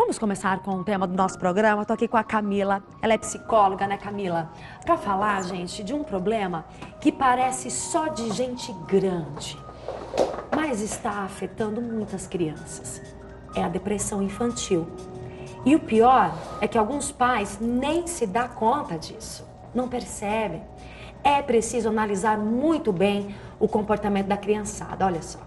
Vamos começar com o tema do nosso programa. Estou aqui com a Camila, ela é psicóloga, né, Camila? Para falar, gente, de um problema que parece só de gente grande, mas está afetando muitas crianças. É a depressão infantil. E o pior é que alguns pais nem se dão conta disso, não percebem. É preciso analisar muito bem o comportamento da criançada, olha só.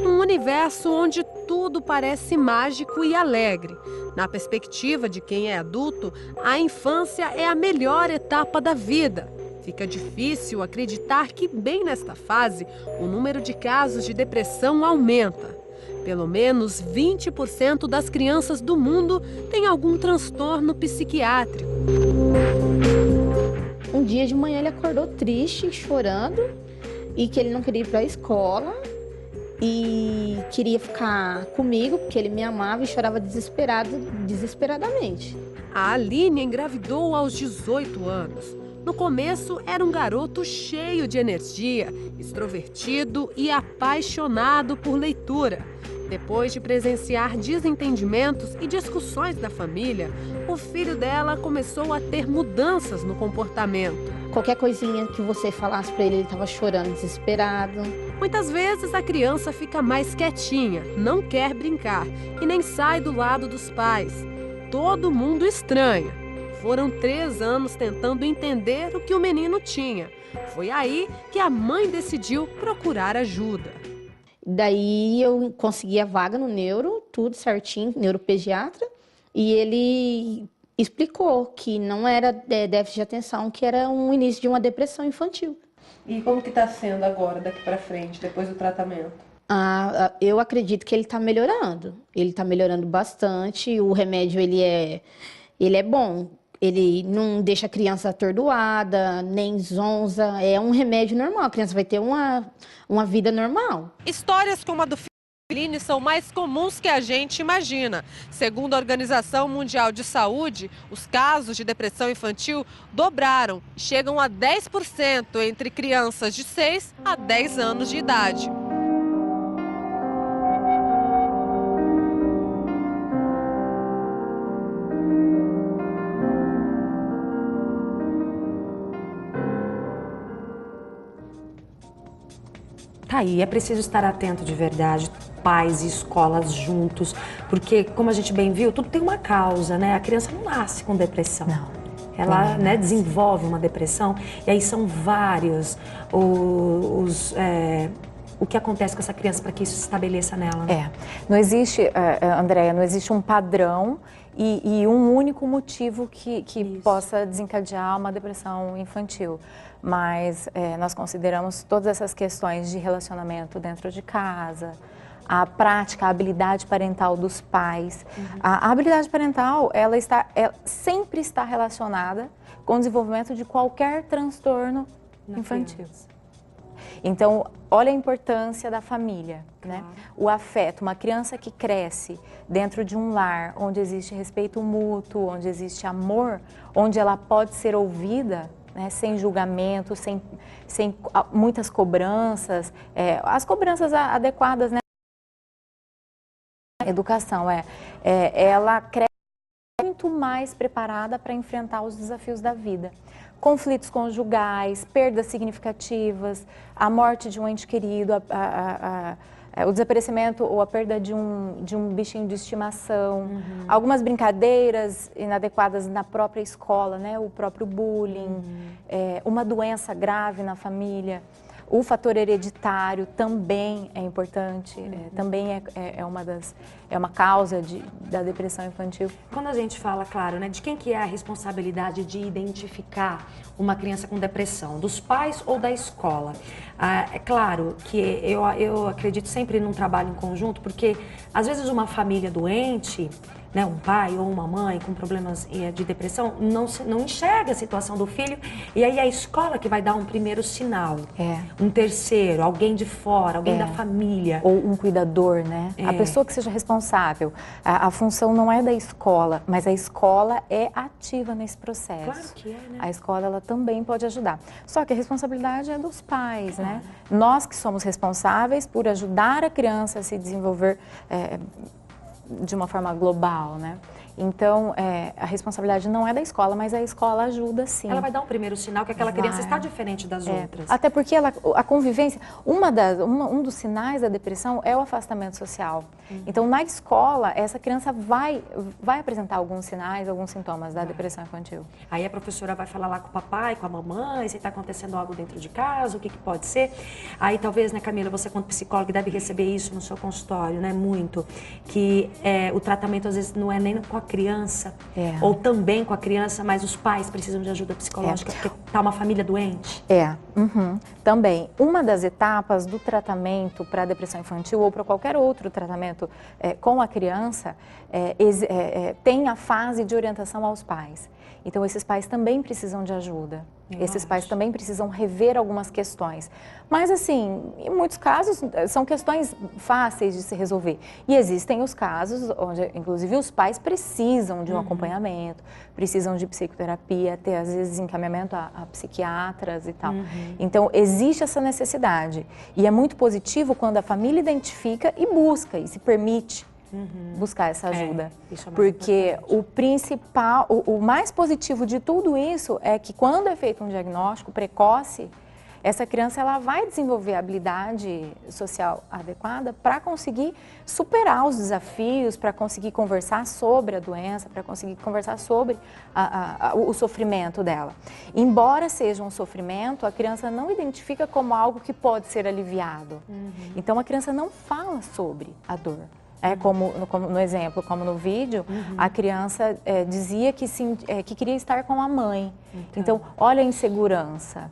Um universo onde tudo parece mágico e alegre. Na perspectiva de quem é adulto, a infância é a melhor etapa da vida. Fica difícil acreditar que, bem nesta fase, o número de casos de depressão aumenta. Pelo menos 20% das crianças do mundo têm algum transtorno psiquiátrico. Um dia de manhã ele acordou triste, chorando, e que ele não queria ir para a escola e queria ficar comigo, porque ele me amava e chorava desesperadamente. A Aline engravidou aos 18 anos. No começo, era um garoto cheio de energia, extrovertido e apaixonado por leitura. Depois de presenciar desentendimentos e discussões da família, o filho dela começou a ter mudanças no comportamento. Qualquer coisinha que você falasse para ele, ele estava chorando, desesperado. Muitas vezes a criança fica mais quietinha, não quer brincar e nem sai do lado dos pais. Todo mundo estranha. Foram 3 anos tentando entender o que o menino tinha. Foi aí que a mãe decidiu procurar ajuda. Daí eu consegui a vaga no neuro, tudo certinho, neuropediatra, e ele explicou que não era déficit de atenção, que era um início de uma depressão infantil. E como que está sendo agora, daqui para frente, depois do tratamento? Eu acredito que ele está melhorando. Ele está melhorando bastante. O remédio ele é bom. Ele não deixa a criança atordoada, nem zonza. É um remédio normal. A criança vai ter uma vida normal. Histórias como a do Aline são mais comuns que a gente imagina. Segundo a Organização Mundial de Saúde, os casos de depressão infantil dobraram e chegam a 10% entre crianças de 6 a 10 anos de idade. Tá aí, é preciso estar atento de verdade, pais e escolas juntos, porque, como a gente bem viu, tudo tem uma causa, né? A criança não nasce com depressão. Não. Ela, né, desenvolve uma depressão e aí são vários o que acontece com essa criança para que isso se estabeleça nela, né? Não existe, Andréia, não existe um padrão e um único motivo que possa desencadear uma depressão infantil. Mas nós consideramos todas essas questões de relacionamento dentro de casa, a prática, a habilidade parental dos pais. A habilidade parental, ela sempre está relacionada com o desenvolvimento de qualquer transtorno infantil. Então, olha a importância da família, né? O afeto, uma criança que cresce dentro de um lar onde existe respeito mútuo, onde existe amor, onde ela pode ser ouvida, né, sem julgamento, sem muitas cobranças, as cobranças adequadas, né? A educação ela cresce muito mais preparada para enfrentar os desafios da vida. Conflitos conjugais, perdas significativas, a morte de um ente querido, o desaparecimento ou a perda de um bichinho de estimação, algumas brincadeiras inadequadas na própria escola, né? O próprio bullying, uma doença grave na família. O fator hereditário também é importante, também é uma causa da depressão infantil. Quando a gente fala, claro, né, de quem que é a responsabilidade de identificar uma criança com depressão, dos pais ou da escola? É claro que eu acredito sempre num trabalho em conjunto, porque às vezes uma família doente né, um pai ou uma mãe com problemas de depressão, não enxerga a situação do filho, e aí a escola que vai dar um primeiro sinal, um terceiro, alguém de fora, alguém da família. Ou um cuidador, né? A pessoa que seja responsável. A função não é da escola, mas a escola é ativa nesse processo. Claro que é, né? A escola, ela também pode ajudar. Só que a responsabilidade é dos pais, né? Nós que somos responsáveis por ajudar a criança a se desenvolver de uma forma global, né? Então, a responsabilidade não é da escola, mas a escola ajuda sim. Ela vai dar um primeiro sinal que aquela criança está diferente das outras. Até porque a convivência, um dos sinais da depressão é o afastamento social. Então, na escola, essa criança vai apresentar alguns sinais, alguns sintomas da depressão infantil. Aí a professora vai falar lá com o papai, com a mamãe, se está acontecendo algo dentro de casa, o que pode ser. Aí talvez, né, Camila, você como psicóloga deve receber isso no seu consultório, né, muito. Que o tratamento às vezes não é nem com a criança, ou também com a criança, mas os pais precisam de ajuda psicológica, porque está uma família doente. Também, uma das etapas do tratamento para a depressão infantil ou para qualquer outro tratamento com a criança tem a fase de orientação aos pais. Então, esses pais também precisam de ajuda. Esses pais também precisam rever algumas questões. Mas, assim, em muitos casos, são questões fáceis de se resolver. E existem os casos onde, inclusive, os pais precisam de um acompanhamento, precisam de psicoterapia, ter, às vezes, encaminhamento a psiquiatras e tal. Então, existe essa necessidade. E é muito positivo quando a família identifica e busca, e se permite buscar essa ajuda. Porque o principal, o mais positivo de tudo isso é que quando é feito um diagnóstico precoce, essa criança ela vai desenvolver a habilidade social adequada para conseguir superar os desafios, para conseguir conversar sobre a doença, para conseguir conversar sobre o sofrimento dela. Embora seja um sofrimento, a criança não identifica como algo que pode ser aliviado. Então a criança não fala sobre a dor. Como no exemplo, como no vídeo, a criança dizia que queria estar com a mãe. Então, olha a insegurança,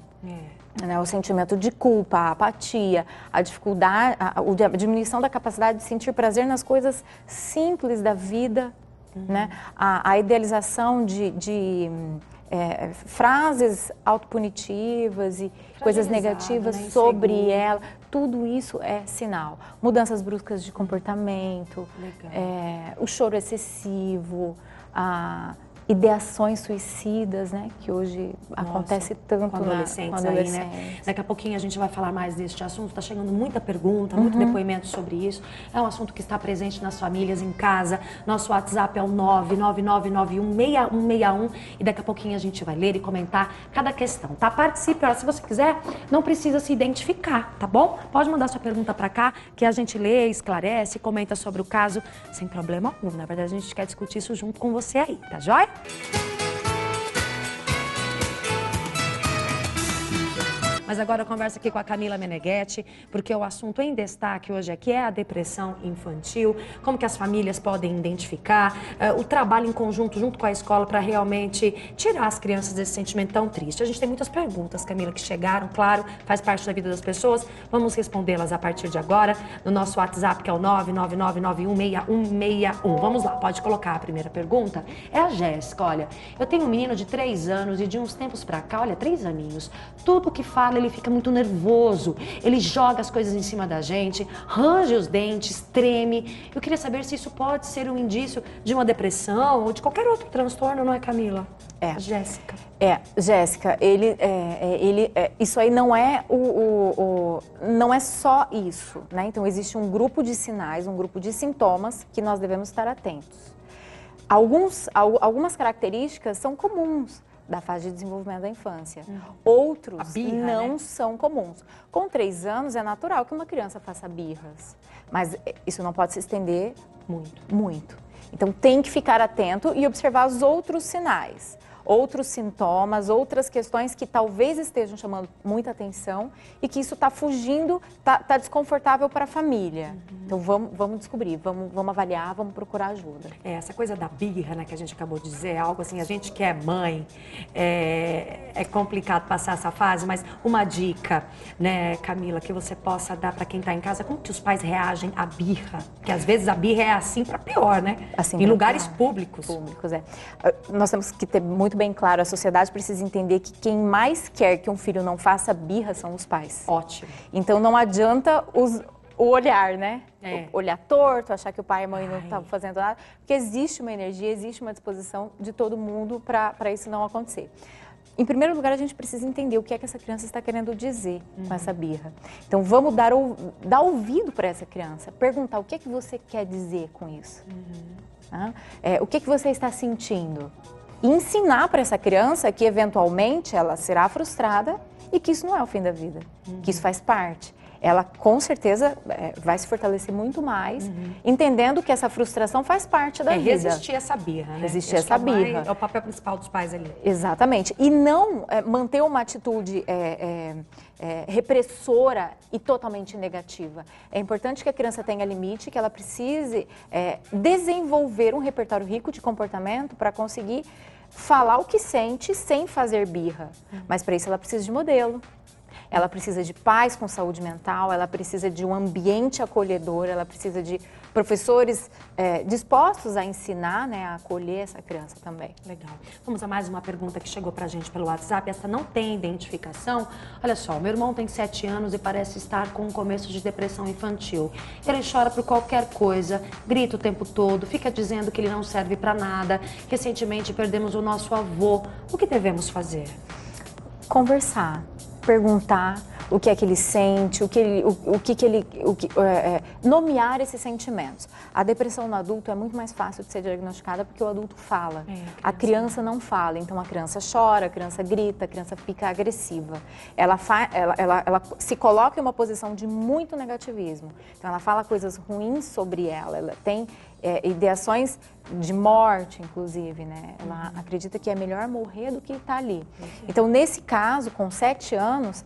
né, o sentimento de culpa, a apatia, a dificuldade, a diminuição da capacidade de sentir prazer nas coisas simples da vida, né, a idealização de frases autopunitivas e coisas negativas, né, sobre ela. Tudo isso é sinal. Mudanças bruscas de comportamento, o choro excessivo, ideações suicidas, né, que hoje acontece tanto com adolescentes, aí, né? Daqui a pouquinho a gente vai falar mais deste assunto. Está chegando muita pergunta, muito depoimento sobre isso. É um assunto que está presente nas famílias, em casa. Nosso WhatsApp é o 999916161 e daqui a pouquinho a gente vai ler e comentar cada questão, tá? Participe, se você quiser, não precisa se identificar, tá bom? Pode mandar sua pergunta para cá, que a gente lê, esclarece, comenta sobre o caso sem problema algum. Na verdade, a gente quer discutir isso junto com você aí, tá joia? Mas agora eu converso aqui com a Camila Meneghetti, porque o assunto em destaque hoje aqui é a depressão infantil, como que as famílias podem identificar, o trabalho em conjunto junto com a escola para realmente tirar as crianças desse sentimento tão triste. A gente tem muitas perguntas, Camila, que chegaram, claro, faz parte da vida das pessoas. Vamos respondê-las a partir de agora no nosso WhatsApp, que é o 999916161. Vamos lá, pode colocar a primeira pergunta. É a Jéssica. Olha, eu tenho um menino de 3 anos e de uns tempos pra cá, olha, 3 aninhos, tudo que fala ele fica muito nervoso, ele joga as coisas em cima da gente, range os dentes, treme. Eu queria saber se isso pode ser um indício de uma depressão ou de qualquer outro transtorno, não é, Camila? Jéssica. Jéssica, isso aí não é não é só isso, né? Então existe um grupo de sinais, um grupo de sintomas que nós devemos estar atentos. Algumas características são comuns da fase de desenvolvimento da infância. Outros não são comuns. Com 3 anos é natural que uma criança faça birras, mas isso não pode se estender muito. Então tem que ficar atento e observar os outros sinais. outros sintomas, outras questões que talvez estejam chamando muita atenção e que isso está fugindo, está desconfortável para a família. Então vamos descobrir, vamos avaliar, vamos procurar ajuda. Essa coisa da birra, né, que a gente acabou de dizer, é algo assim, a gente que é mãe, é complicado passar essa fase, mas uma dica, né, Camila, que você possa dar para quem está em casa, como que os pais reagem à birra? Porque às vezes a birra é assim para pior, né? Assim em lugares públicos. Nós temos que ter muito bem claro, a sociedade precisa entender que quem mais quer que um filho não faça birra são os pais. Ótimo. Então não adianta o olhar, né? Olhar torto, achar que o pai e a mãe não estavam fazendo nada, porque existe uma energia, existe uma disposição de todo mundo para isso não acontecer. Em primeiro lugar, a gente precisa entender o que é que essa criança está querendo dizer com essa birra. Então, vamos dar ouvido para essa criança, perguntar o que é que você quer dizer com isso. O que é que você está sentindo? E ensinar para essa criança que, eventualmente, ela será frustrada e que isso não é o fim da vida, que isso faz parte. Ela, com certeza, vai se fortalecer muito mais, entendendo que essa frustração faz parte da vida. Resistir essa birra, né? Resistir essa birra. É o papel principal dos pais ali. Exatamente. E não manter uma atitude repressora e totalmente negativa. É importante que a criança tenha limite, que ela precise desenvolver um repertório rico de comportamento para conseguir falar o que sente sem fazer birra. Mas para isso ela precisa de modelo. Ela precisa de pais com saúde mental, ela precisa de um ambiente acolhedor, ela precisa de professores dispostos a ensinar, né, a acolher essa criança também. Legal. Vamos a mais uma pergunta que chegou pra gente pelo WhatsApp. Essa não tem identificação. Olha só, meu irmão tem 7 anos e parece estar com um começo de depressão infantil. Ele chora por qualquer coisa, grita o tempo todo, fica dizendo que ele não serve pra nada. Recentemente perdemos o nosso avô. O que devemos fazer? Conversar. Perguntar o que é que ele sente, nomear esses sentimentos. A depressão no adulto é muito mais fácil de ser diagnosticada porque o adulto fala. A criança não fala, então a criança chora, a criança grita, a criança fica agressiva. Ela se coloca em uma posição de muito negativismo. Então ela fala coisas ruins sobre ela tem ideações de morte, inclusive, né? Ela acredita que é melhor morrer do que estar ali. Então, nesse caso, com 7 anos,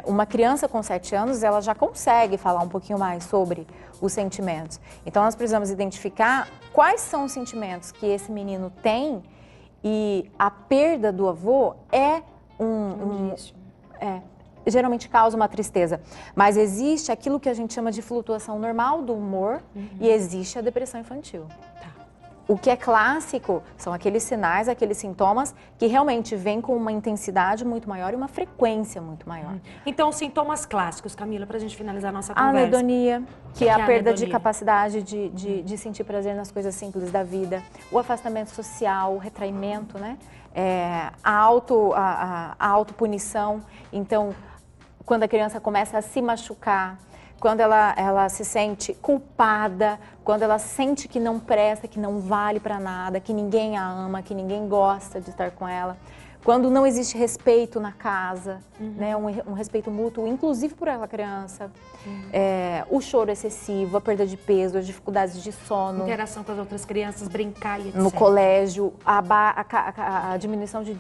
uma criança com 7 anos, ela já consegue falar um pouquinho mais sobre os sentimentos. Então, nós precisamos identificar quais são os sentimentos que esse menino tem e a perda do avô geralmente causa uma tristeza, mas existe aquilo que a gente chama de flutuação normal do humor e existe a depressão infantil. O que é clássico são aqueles sinais, aqueles sintomas que realmente vêm com uma intensidade muito maior e uma frequência muito maior. Então, sintomas clássicos, Camila, para a gente finalizar a nossa conversa. A anedonia, que é a perda de capacidade de sentir prazer nas coisas simples da vida. O afastamento social, o retraimento, né? A autopunição. Então, quando a criança começa a se machucar, quando ela se sente culpada, quando ela sente que não presta, que não vale para nada, que ninguém a ama, que ninguém gosta de estar com ela. Quando não existe respeito na casa, né, um respeito mútuo, inclusive por aquela criança. O choro excessivo, a perda de peso, as dificuldades de sono. Interação com as outras crianças, brincar e etc. No colégio, a diminuição de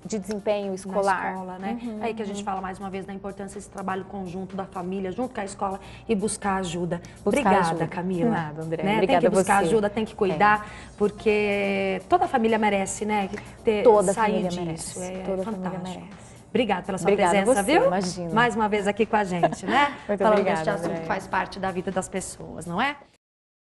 desempenho escolar. Na escola, né? Aí que a gente fala mais uma vez da importância desse trabalho conjunto da família, junto com a escola e buscar ajuda. Obrigada, Camila. Nada, André. Né? Obrigada tem que buscar a você. ajuda, tem que cuidar, porque toda família merece, né? Toda sair família disso. merece. Toda família merece. Obrigada pela sua Obrigada presença, a você, viu? Imagina. Mais uma vez aqui com a gente, né? Muito Falando obrigada, deste assunto Andréia. que faz parte da vida das pessoas, não é?